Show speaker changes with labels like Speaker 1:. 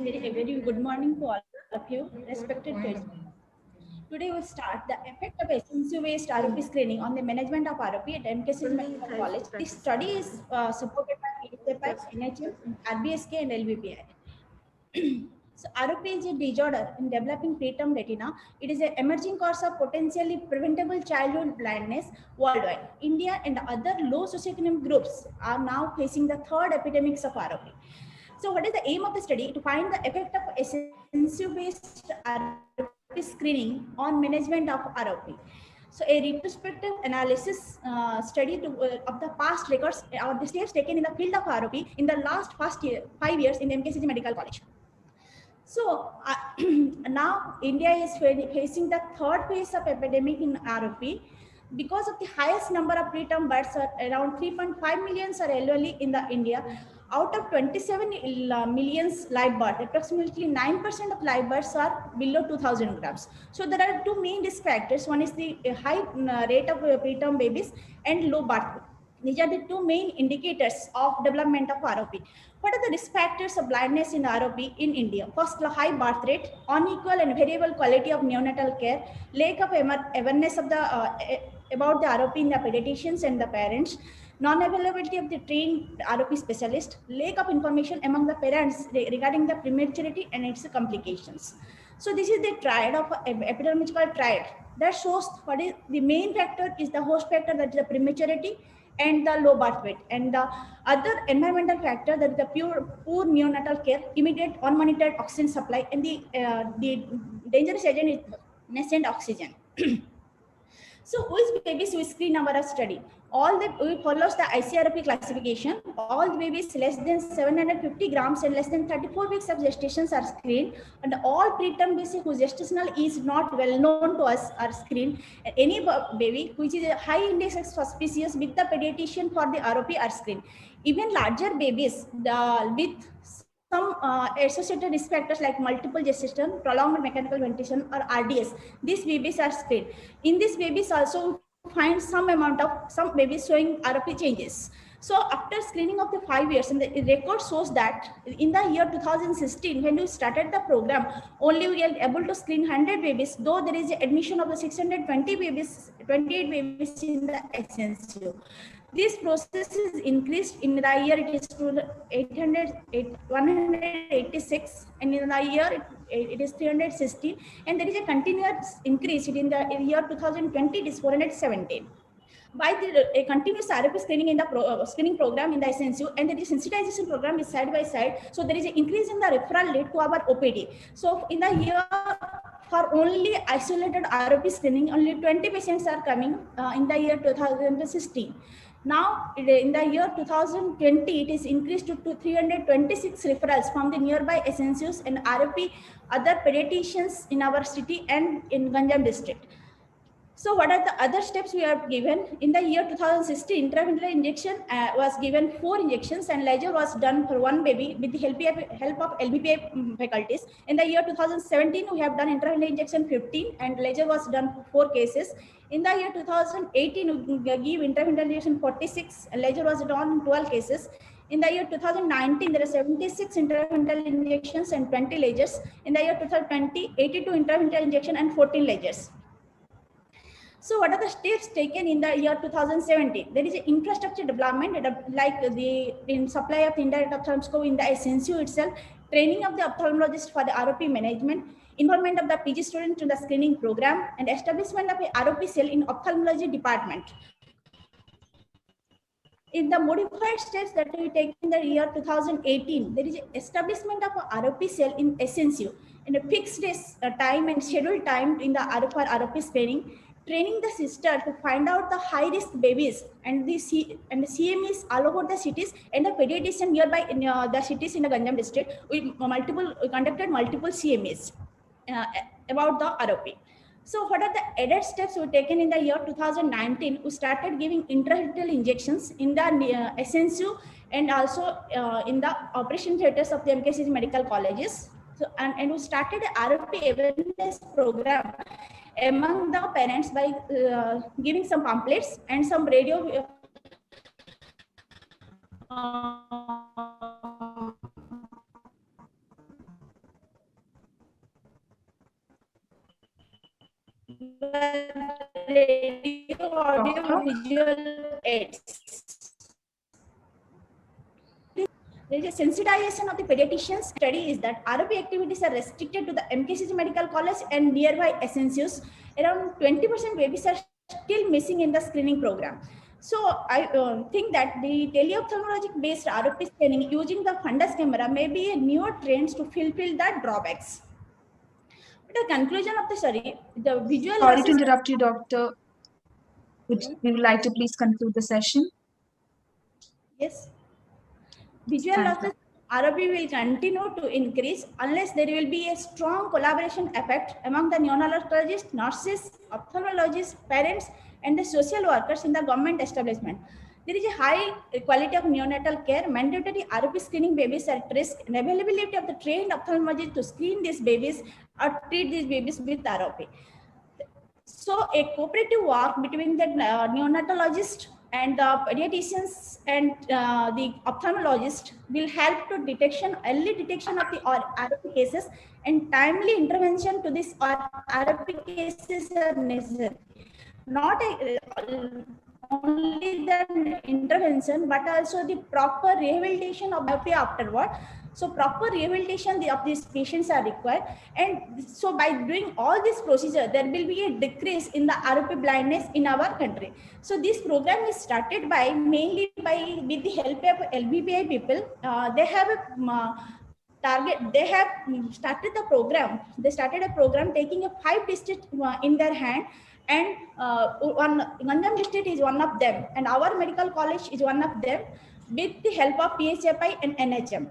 Speaker 1: A very good morning to all of you, respected guests. Today we start the effect of SNC-based ROP screening on the management of ROP at MKC Medical College. This study is supported by PSFI, NHM, RBSK, and LBPI. So ROP is a disorder in developing preterm retina. It is an emerging cause of potentially preventable childhood blindness worldwide. India and other low socioeconomic groups are now facing the third epidemics of ROP. So what is the aim of the study? To find the effect of SNC-based ROP screening on management of ROP. So a retrospective analysis study of the past records or the steps taken in the field of ROP in the last 5 years in the MKCG Medical College. So now India is facing the third phase of epidemic in ROP because of the highest number of preterm births, around 3.5 millions are elderly in the India. Out of 27 millions live births, approximately 9% of live births are below 2,000 grams. So there are two main risk factors. One is the high rate of preterm babies and low birth weight. These are the two main indicators of development of ROP. What are the risk factors of blindness in ROP in India? First, high birth rate, unequal and variable quality of neonatal care, lack of awareness of the about the ROP in the pediatricians and the parents, non-availability of the trained ROP specialist, lack of information among the parents regarding the prematurity and its complications. So this is the triad of epidemiological triad that shows what is the main factor is the host factor, that is the prematurity and the low birth weight, and the other environmental factor, that is the poor neonatal care, immediate unmonitored oxygen supply, and the dangerous agent is nascent oxygen. So which babies we screen our study? We follows the ICRP classification. All the babies less than 750 grams and less than 34 weeks of gestation are screened, and all preterm babies whose gestational is not well known to us are screened. And any baby which is a high index of suspicious with the pediatrician for the ROP are screened. Even larger babies with some associated risk factors like multiple gestation, prolonged mechanical ventilation, or RDS, these babies are screened. In these babies also find some babies showing ROP changes. So after screening of the 5 years, and the record shows that in the year 2016, when we started the program, only we are able to screen 100 babies, though there is admission of the 620 babies, 28 babies in the SNCU. This process is increased in the year it is to 186, and in the year it is 316, and there is a continuous increase in the year 2020 it is 417. By a continuous ROP screening in the screening program in the SNCU, and the sensitization program is side by side. So there is an increase in the referral rate to our OPD. So in the year for only isolated ROP screening, only 20 patients are coming in the year 2016. Now, in the year 2020, it is increased to 326 referrals from the nearby SNCUs and ROP other pediatricians in our city and in Ganjam district. So what are the other steps we have given? In the year 2016, intravenous injection was given 4 injections, and laser was done for 1 baby with the help of LBPI faculties. In the year 2017, we have done intravenous injection 15, and laser was done for 4 cases. In the year 2018, we give intravenous injection 46, and laser was done in 12 cases. In the year 2019, there are 76 intravenous injections and 20 lasers. In the year 2020, 82 intravenous injection and 14 lasers. So what are the steps taken in the year 2017? There is an infrastructure development like in supply of indirect ophthalmoscope in the SNCU itself, training of the ophthalmologist for the ROP management, involvement of the PG students in the screening program, and establishment of a ROP cell in ophthalmology department. In the modified steps that we take in the year 2018, there is establishment of a ROP cell in SNCU and a fixed time and scheduled time in the ROP screening, training the sister to find out the high-risk babies and the CMEs all over the cities and the pediatrician nearby in the cities in the Ganjam district. We conducted multiple CMEs about the ROP. So what are the added steps we taken in the year 2019? We started giving intraretinal injections in the SNCU and also in the operation theaters of the MKCG medical colleges. So, and we started a ROP awareness program among the parents by giving some pamphlets and some radio radio, audio, visual aids. There is a sensitization of the pediatricians. Study is that ROP activities are restricted to the MKCG Medical College and nearby SNCUs. Around 20% babies are still missing in the screening program. So I think that the teleophthalmologic based ROP scanning using the fundus camera may be a newer trend to fulfill the drawbacks. But the conclusion of the study, the visual
Speaker 2: Sorry
Speaker 1: losses.
Speaker 2: to interrupt you, doctor. Would you like to please conclude the session?
Speaker 1: Yes. Visual losses ROP will continue to increase unless there will be a strong collaboration effect among the neonatologists, nurses, ophthalmologists, parents, and the social workers in the government establishment. There is a high quality of neonatal care, mandatory ROP screening babies at risk, and availability of the trained ophthalmologists to screen these babies or treat these babies with ROP. So a cooperative work between the neonatologist and the pediatricians and the ophthalmologist will help to early detection of the ROP cases, and timely intervention to this ROP cases are necessary. Not only the intervention, but also the proper rehabilitation of ROP afterward. So proper rehabilitation of these patients are required, and so by doing all this procedure, there will be a decrease in the ROP blindness in our country. So this program is started by mainly with the help of LBPI people. They have a target. They have started the program. They started a program taking a 5 districts in their hand, and Ganjam district is one of them, and our medical college is one of them, with the help of PHFI and NHM.